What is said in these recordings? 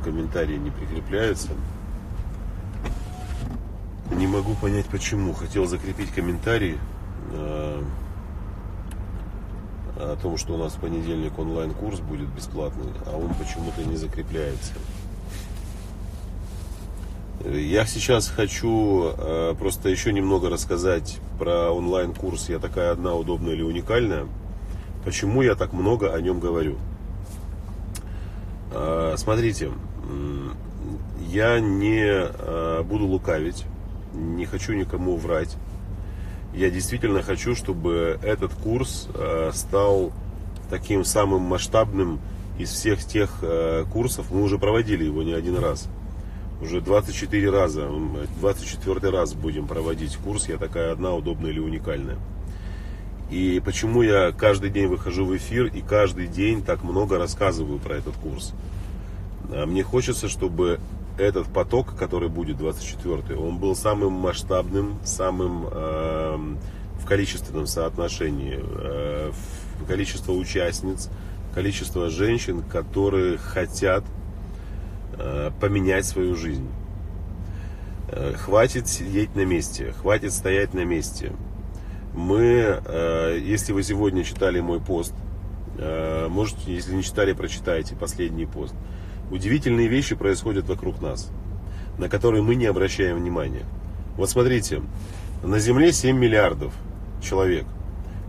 комментарии не прикрепляются. Не могу понять почему. Хотел закрепить комментарий о том, что у нас в понедельник онлайн-курс будет бесплатный, а он почему-то не закрепляется. Я сейчас хочу просто еще немного рассказать про онлайн-курс «Я такая одна, удобная или уникальная». Почему я так много о нем говорю? Смотрите, я не буду лукавить, не хочу никому врать. Я действительно хочу, чтобы этот курс стал таким самым масштабным из всех тех курсов. Мы уже проводили его не один раз. Уже 24 раза, 24 раз будем проводить курс «Я такая одна, удобная или уникальная». И почему я каждый день выхожу в эфир и каждый день так много рассказываю про этот курс? Мне хочется, чтобы этот поток, который будет 24-й, он был самым масштабным, самым в количественном соотношении, в количество участниц, количество женщин, которые хотят поменять свою жизнь. Хватит сидеть на месте, хватит стоять на месте. Мы, если вы сегодня читали мой пост, можете, если не читали, прочитайте последний пост. Удивительные вещи происходят вокруг нас, на которые мы не обращаем внимания. Вот смотрите, на Земле 7 миллиардов человек.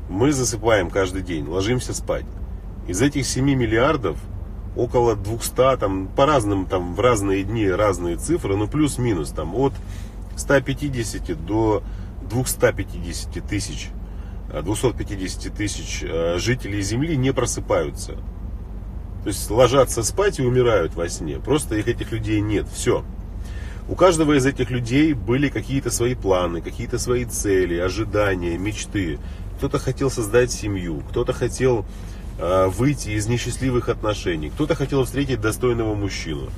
Мы засыпаем каждый день, ложимся спать. Из этих 7 миллиардов около 200, там, по разным, там, в разные дни разные цифры, ну плюс-минус, там, от 150 до 250 тысяч жителей Земли не просыпаются. То есть ложатся спать и умирают во сне. Просто этих людей нет. Все. У каждого из этих людей были какие-то свои планы, какие-то свои цели, ожидания, мечты. Кто-то хотел создать семью, кто-то хотел выйти из несчастливых отношений, кто-то хотел встретить достойного мужчину,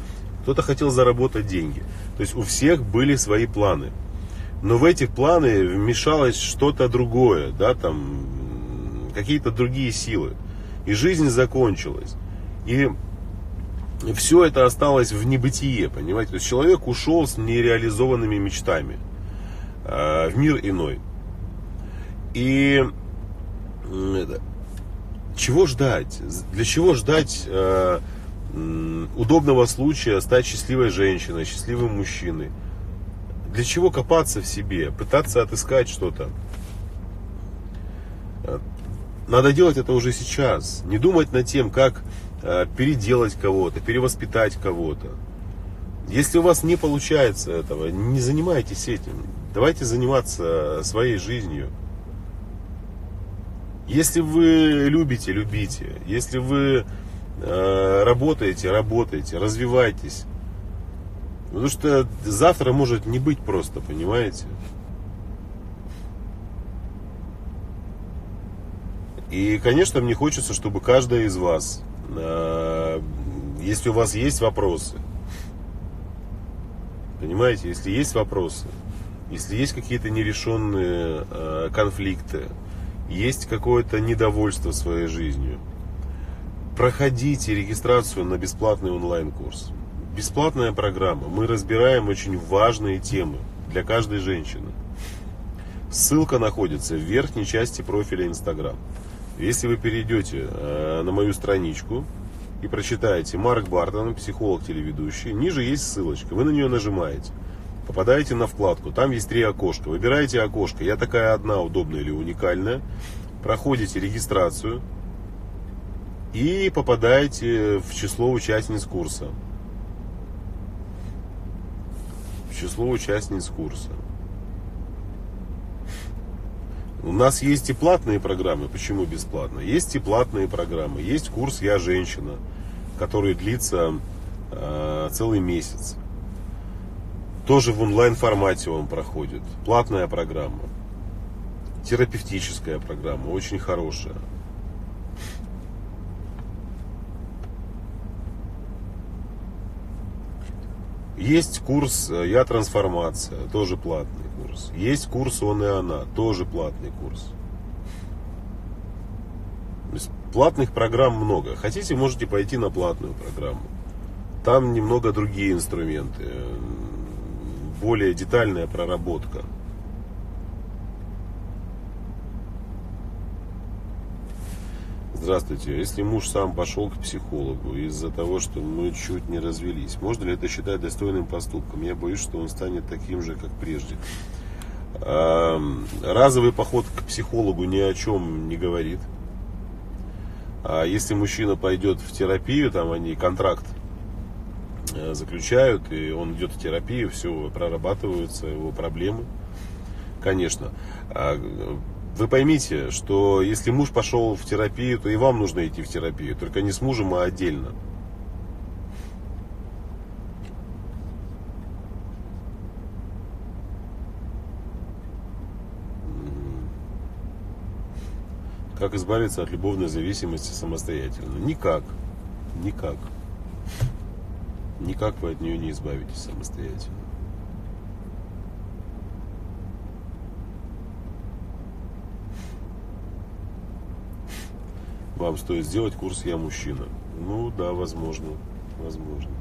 кто-то хотел заработать деньги. То есть у всех были свои планы. Но в эти планы вмешалось что-то другое, да, там, какие-то другие силы. И жизнь закончилась. И все это осталось в небытие, понимаете? То есть человек ушел с нереализованными мечтами в мир иной. И чего ждать? Для чего ждать удобного случая стать счастливой женщиной, счастливым мужчиной? Для чего копаться в себе, пытаться отыскать что-то? Надо делать это уже сейчас. Не думать над тем, как переделать кого-то, перевоспитать кого-то. Если у вас не получается этого, не занимайтесь этим. Давайте заниматься своей жизнью. Если вы любите, любите. Если вы работаете, работайте, развивайтесь. Потому что завтра может не быть просто, понимаете? И, конечно, мне хочется, чтобы каждая из вас, если у вас есть вопросы, понимаете, если есть вопросы, если есть какие-то нерешенные конфликты, есть какое-то недовольство своей жизнью, проходите регистрацию на бесплатный онлайн-курс. Бесплатная программа. Мы разбираем очень важные темы для каждой женщины. Ссылка находится в верхней части профиля Instagram. Если вы перейдете на мою страничку и прочитаете Марк Бартон, психолог, телеведущий, ниже есть ссылочка. Вы на нее нажимаете. Попадаете на вкладку. Там есть 3 окошка. Выбираете окошко «Я такая одна, удобная или уникальная». Проходите регистрацию и попадаете в число участниц курса. Число участниц курса. У нас есть и платные программы. Почему бесплатно? Есть и платные программы. Есть курс «Я женщина», который длится целый месяц. Тоже в онлайн формате он проходит. Платная программа. Терапевтическая программа. Очень хорошая. Есть курс «Я трансформация», тоже платный курс. Есть курс «Он и она», тоже платный курс. То есть платных программ много. Хотите, можете пойти на платную программу. Там немного другие инструменты, более детальная проработка. Здравствуйте. Если муж сам пошел к психологу из-за того, что мы чуть не развелись, можно ли это считать достойным поступком? Я боюсь, что он станет таким же, как прежде. Разовый поход к психологу ни о чем не говорит. А если мужчина пойдет в терапию, там они контракт заключают, и он идет в терапию, все прорабатываются его проблемы, конечно. Вы поймите, что если муж пошел в терапию, то и вам нужно идти в терапию, только не с мужем, а отдельно. Как избавиться от любовной зависимости самостоятельно? Никак. Никак. Никак вы от нее не избавитесь самостоятельно. Вам стоит сделать курс «Я мужчина». Ну да, возможно. Возможно.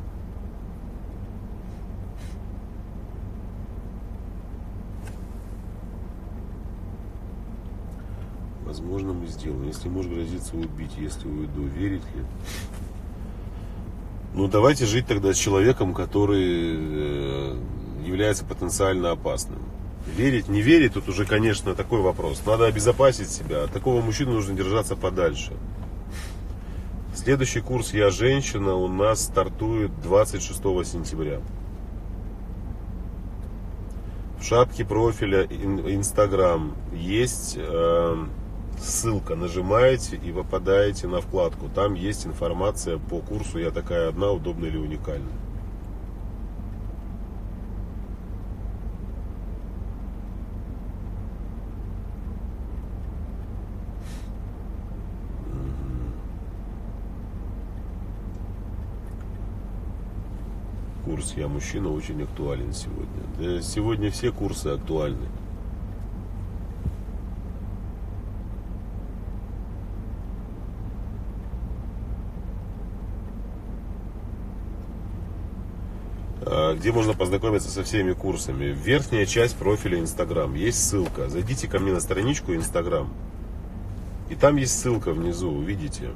Возможно, мы сделаем. Если муж грозится убить, если уйду, верить ли? Ну, давайте жить тогда с человеком, который является потенциально опасным. Верить, не верить, тут уже, конечно, такой вопрос. Надо обезопасить себя. От такого мужчины нужно держаться подальше. Следующий курс «Я женщина» у нас стартует 26 сентября. В шапке профиля Instagram есть ссылка. Нажимаете и попадаете на вкладку. Там есть информация по курсу «Я такая одна, удобна или уникальна». Курс «Я мужчина» очень актуален сегодня. Да, сегодня все курсы актуальны. Где можно познакомиться со всеми курсами? Верхняя часть профиля Instagram. Есть ссылка. Зайдите ко мне на страничку Instagram. И там есть ссылка внизу, увидите.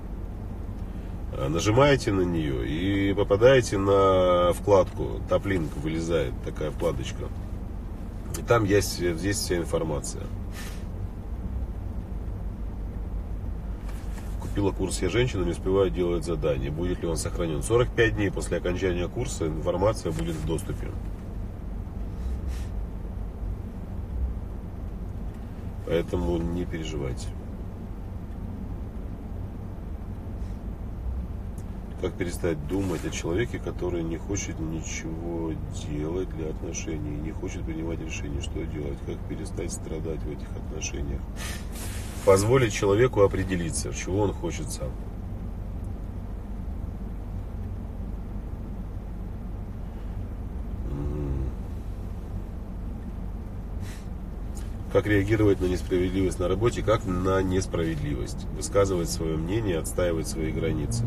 Нажимаете на нее и попадаете на вкладку. Топ-линк вылезает, такая вкладочка. И там есть вся информация. Купила курс «Я женщина», не успеваю делать задание. Будет ли он сохранен? 45 дней после окончания курса информация будет в доступе. Поэтому не переживайте. Как перестать думать о человеке, который не хочет ничего делать для отношений, не хочет принимать решения, что делать? Как перестать страдать в этих отношениях? Позволить человеку определиться, чего он хочет сам. Как реагировать на несправедливость на работе, как на несправедливость. Высказывать свое мнение, отстаивать свои границы.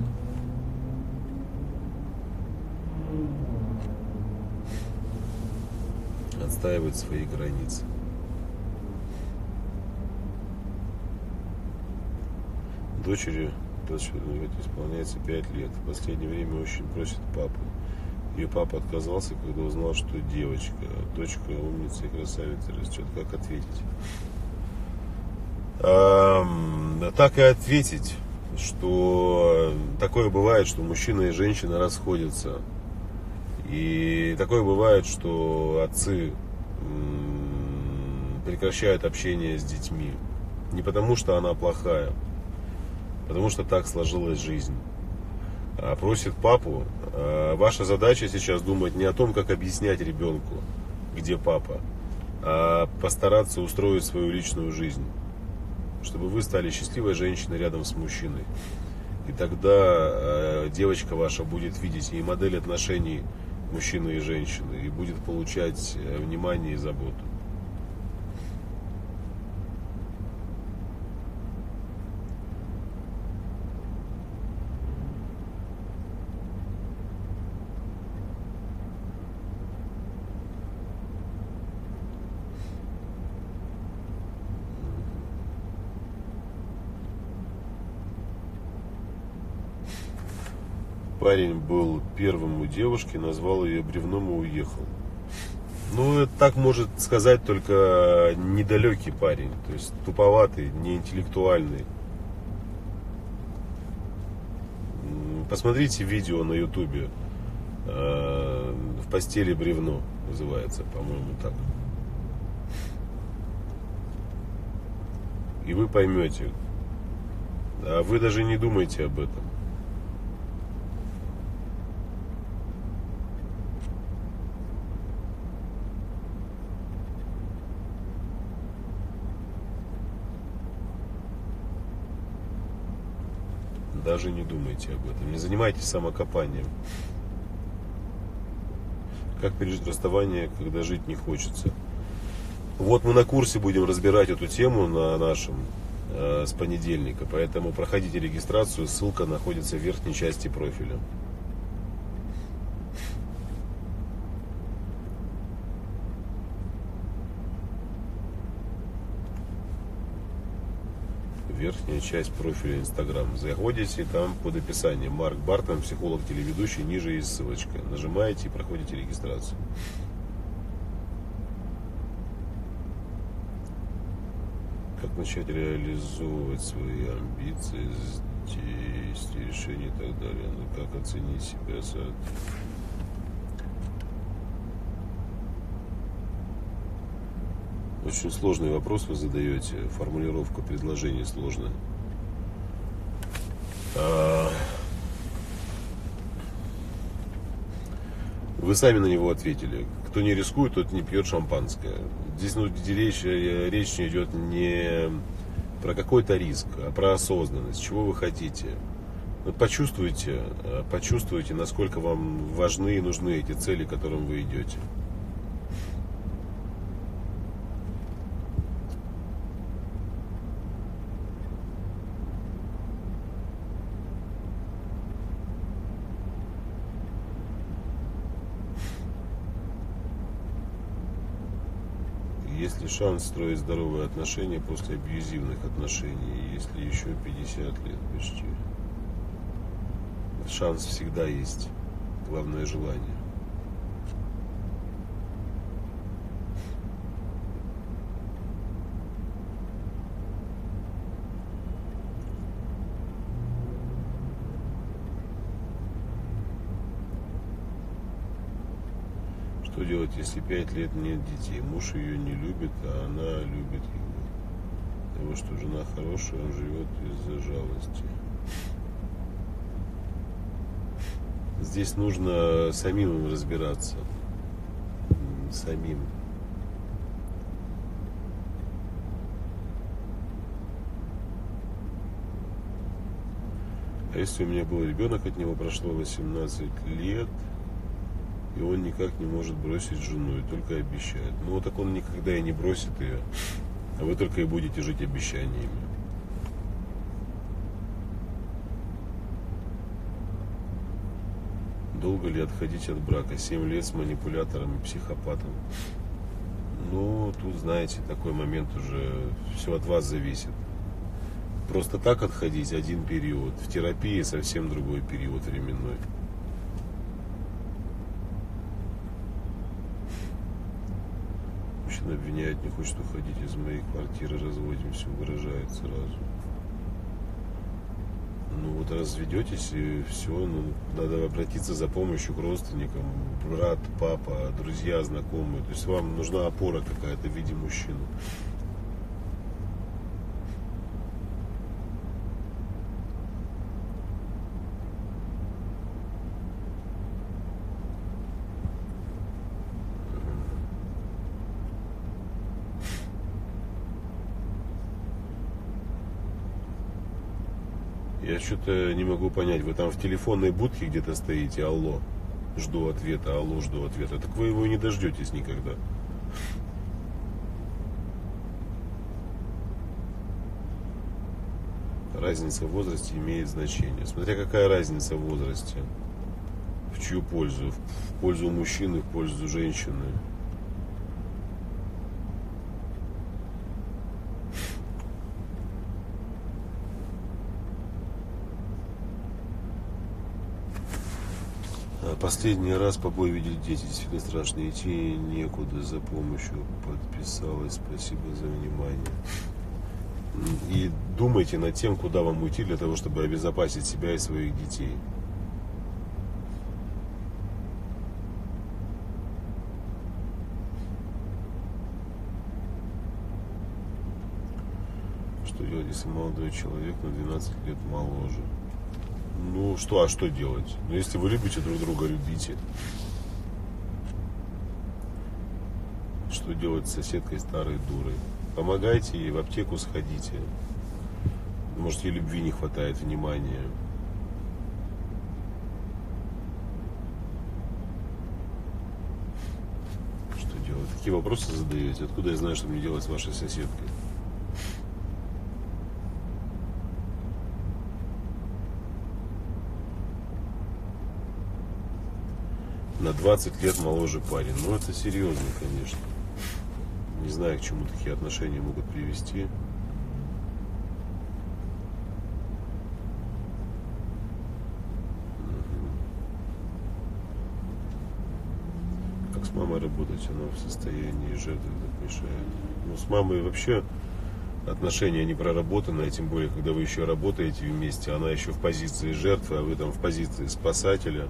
Отстаивать свои границы. Дочери исполняется 5 лет. В последнее время очень просит папу. Ее папа отказался, когда узнал, что девочка. Дочка умница и красавица растет. Как ответить? Так и ответить, что такое бывает, что мужчина и женщина расходятся. И такое бывает, что отцы прекращают общение с детьми. Не потому, что она плохая, потому что так сложилась жизнь. Просит папу. Ваша задача сейчас думать не о том, как объяснять ребенку, где папа, а постараться устроить свою личную жизнь, чтобы вы стали счастливой женщиной рядом с мужчиной. И тогда девочка ваша будет видеть и модель отношений мужчины и женщины, и будет получать внимание и заботу. Парень был первым у девушки, назвал ее бревном и уехал. Ну, это так может сказать только недалекий парень, то есть туповатый, неинтеллектуальный. Посмотрите видео на ютубе. В постели бревно называется, по-моему, так. И вы поймете. А вы даже не думайте об этом. Даже не думайте об этом. Не занимайтесь самокопанием. Как пережить расставание, когда жить не хочется. Вот мы на курсе будем разбирать эту тему на нашем с понедельника. Поэтому проходите регистрацию. Ссылка находится в верхней части профиля. Верхняя часть профиля Инстаграм. Заходите, там под описанием Марк Бартон, психолог, телеведущий, ниже есть ссылочка. Нажимаете и проходите регистрацию. Как начать реализовывать свои амбиции, действия, решения и так далее. Ну, как оценить себя Очень сложный вопрос вы задаете. Формулировка предложения сложная. Вы сами на него ответили. Кто не рискует, тот не пьет шампанское. Здесь речь не идет не про какой-то риск, а про осознанность. Чего вы хотите? Почувствуйте, насколько вам важны и нужны эти цели, к которым вы идете. Есть ли шанс строить здоровые отношения после абьюзивных отношений, если еще 50 лет почти? Шанс всегда есть. Главное желание. Что делать, если 5 лет нет детей? Муж ее не любит, а она любит его. Того, что жена хорошая, он живет из-за жалости. Здесь нужно самим разбираться. Самим. А если у меня был ребенок, от него прошло 18 лет, и он никак не может бросить жену, и только обещает. Ну, так он никогда и не бросит ее, а вы только и будете жить обещаниями. Долго ли отходить от брака? 7 лет с манипулятором и психопатом. Ну, тут, знаете, такой момент уже все от вас зависит. Просто так отходить один период. В терапии совсем другой период временной. Мужчина обвиняет, не хочет уходить из моей квартиры, разводимся, угрожает сразу. Ну вот разведетесь и все, ну, надо обратиться за помощью к родственникам, брат, папа, друзья, знакомые. То есть вам нужна опора какая-то в виде мужчины. Я что-то не могу понять, вы там в телефонной будке где-то стоите, алло, жду ответа, алло, жду ответа. Так вы его не дождетесь никогда. Разница в возрасте имеет значение. Смотря какая разница в возрасте. В чью пользу? В пользу мужчины, в пользу женщины. Последний раз побои видели дети. Действительно страшно, идти некуда, за помощью подписалась. Спасибо за внимание. И думайте над тем, куда вам уйти для того, чтобы обезопасить себя и своих детей. Что делать, если молодой человек на 12 лет моложе? Ну что, а что делать? Ну если вы любите друг друга, любите. Что делать с соседкой старой дурой? Помогайте ей, в аптеку сходите. Может, ей любви не хватает, внимания. Что делать? Такие вопросы задаете. Откуда я знаю, что мне делать с вашей соседкой? На 20 лет моложе парень. Ну, это серьезно, конечно. Не знаю, к чему такие отношения могут привести. Как с мамой работать? Она в состоянии жертвы так мешает. Ну, с мамой вообще отношения не проработаны, а тем более, когда вы еще работаете вместе, она еще в позиции жертвы, а вы там в позиции спасателя.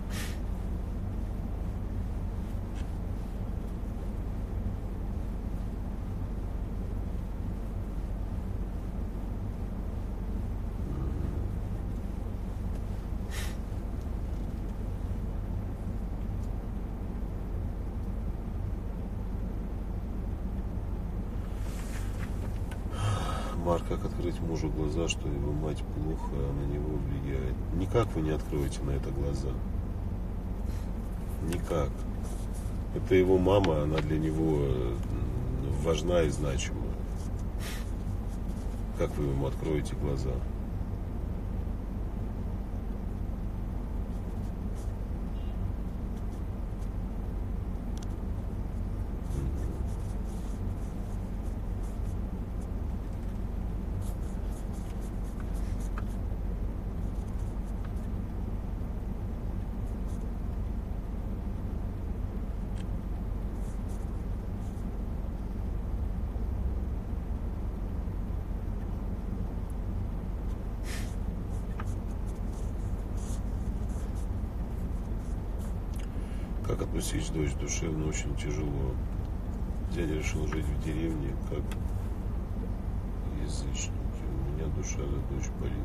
Марк, как открыть мужу глаза, что его мать плохо на него влияет? Никак вы не откроете на это глаза. Никак. Это его мама, она для него важна и значима. Как вы ему откроете глаза? Как отпустить дочь душевно, очень тяжело. Дядя решил жить в деревне, как язычники. У меня душа за дочь болит.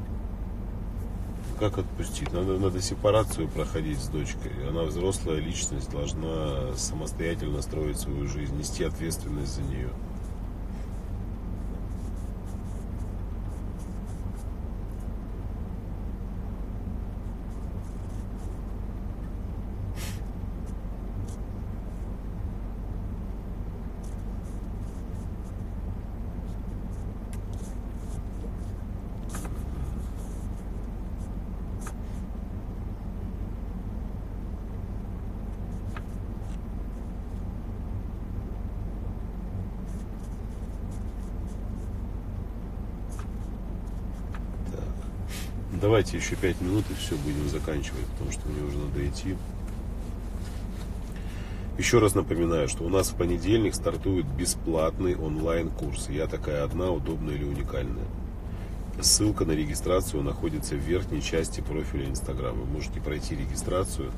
Как отпустить? Надо сепарацию проходить с дочкой. Она взрослая личность, должна самостоятельно строить свою жизнь, нести ответственность за нее. Давайте еще 5 минут и все, будем заканчивать, потому что мне уже надо идти. Еще раз напоминаю, что у нас в понедельник стартует бесплатный онлайн-курс. Я такая одна, удобная или уникальная. Ссылка на регистрацию находится в верхней части профиля Инстаграм. Вы можете пройти регистрацию.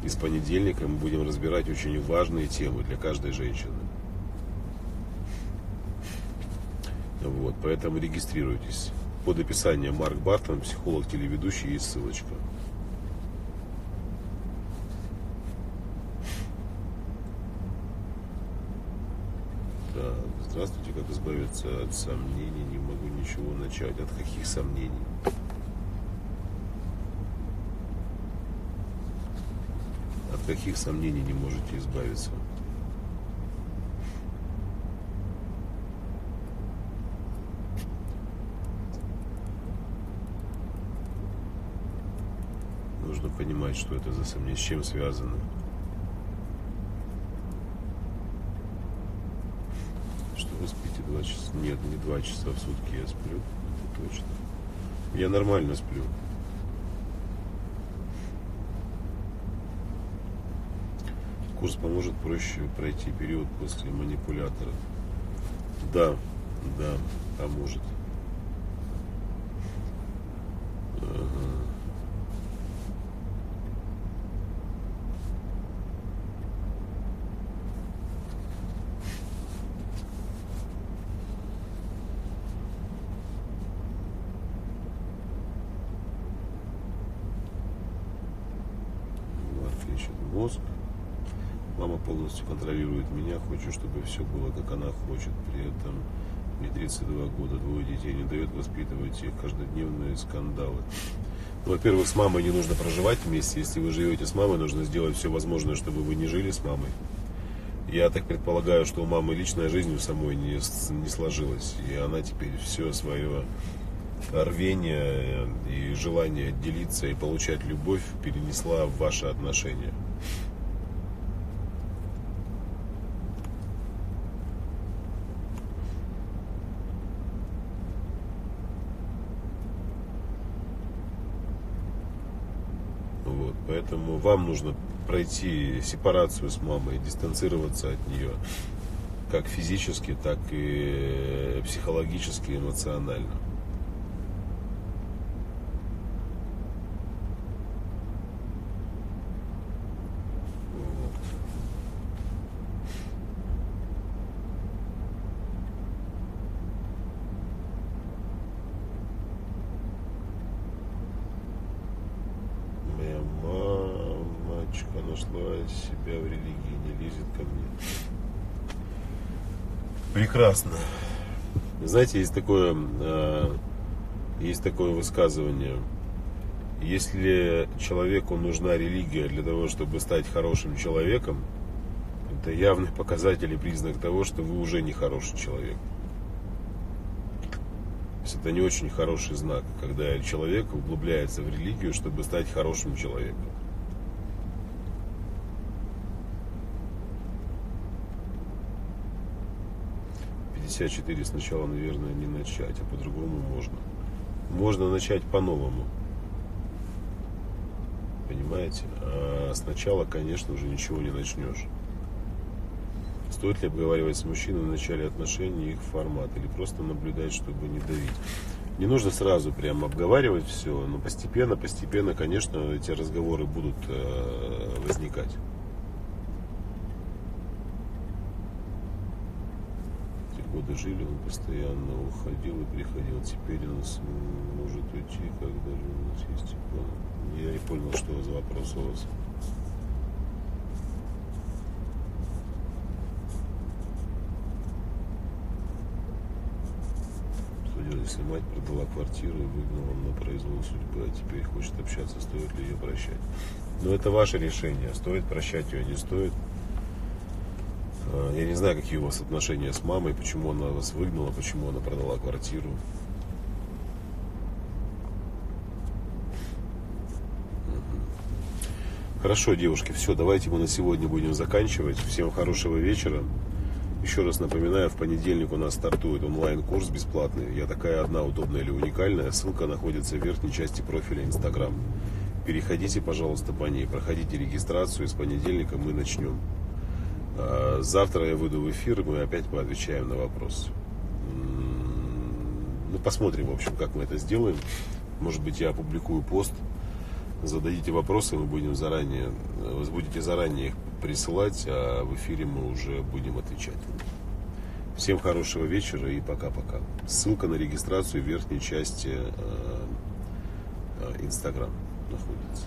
И с понедельника мы будем разбирать очень важные темы для каждой женщины. Вот, поэтому регистрируйтесь. Под описанием Марк Бартон, психолог, телеведущий, есть ссылочка. Так, здравствуйте, как избавиться от сомнений? Не могу ничего начать. От каких сомнений? От каких сомнений не можете избавиться? Нужно понимать, что это за сомнения, с чем связано. Что вы спите 2 часа? Нет, не 2 часа в сутки я сплю, это точно. Я нормально сплю. Курс поможет проще пройти период после манипулятора. Да, да, поможет. Ага. Лечит мозг. Мама полностью контролирует меня, хочу, чтобы все было, как она хочет. При этом мне 32 года, 2 детей, не дает воспитывать их, каждодневные скандалы. Ну, во-первых, с мамой не нужно проживать вместе. Если вы живете с мамой, нужно сделать все возможное, чтобы вы не жили с мамой. Я так предполагаю, что у мамы личная жизнь у самой не сложилась. И она теперь все свое рвение и желание делиться и получать любовь перенесла в ваши отношения. Вот, поэтому вам нужно пройти сепарацию с мамой, дистанцироваться от нее, как физически, так и психологически, эмоционально. Моя мамочка нашла себя в религии, не лезет ко мне. Прекрасно. Знаете, есть такое высказывание. Если человеку нужна религия для того, чтобы стать хорошим человеком, это явный показатель и признак того, что вы уже не хороший человек. То есть это не очень хороший знак, когда человек углубляется в религию, чтобы стать хорошим человеком. Сначала, наверное, не начать, а по-другому можно. Можно начать по-новому. Понимаете? А сначала, конечно, уже ничего не начнешь. Стоит ли обговаривать с мужчиной в начале отношений их формат или просто наблюдать, чтобы не давить? Не нужно сразу прямо обговаривать все, но постепенно, конечно, эти разговоры будут возникать. Годы жили, он постоянно уходил и приходил. Теперь он может уйти, когда же у нас есть тепло. Я не понял, что за вопрос у вас. Что делать, если мать продала квартиру и выгнала на произвол судьбы, а теперь хочет общаться, стоит ли ее прощать? Но это ваше решение, стоит прощать ее, не стоит. Я не знаю, какие у вас отношения с мамой, почему она вас выгнала, почему она продала квартиру. Хорошо, девушки, все, давайте мы на сегодня будем заканчивать. Всем хорошего вечера. Еще раз напоминаю, в понедельник у нас стартует онлайн-курс бесплатный. Я такая одна, удобная или уникальная. Ссылка находится в верхней части профиля Instagram. Переходите, пожалуйста, по ней, проходите регистрацию, и с понедельника мы начнем. Завтра я выйду в эфир, и мы опять поотвечаем на вопросы. Ну, посмотрим, в общем, как мы это сделаем. Может быть, я опубликую пост. Зададите вопросы, вы будете заранее их присылать, а в эфире мы уже будем отвечать. Всем хорошего вечера и пока-пока. Ссылка на регистрацию в верхней части Instagram находится.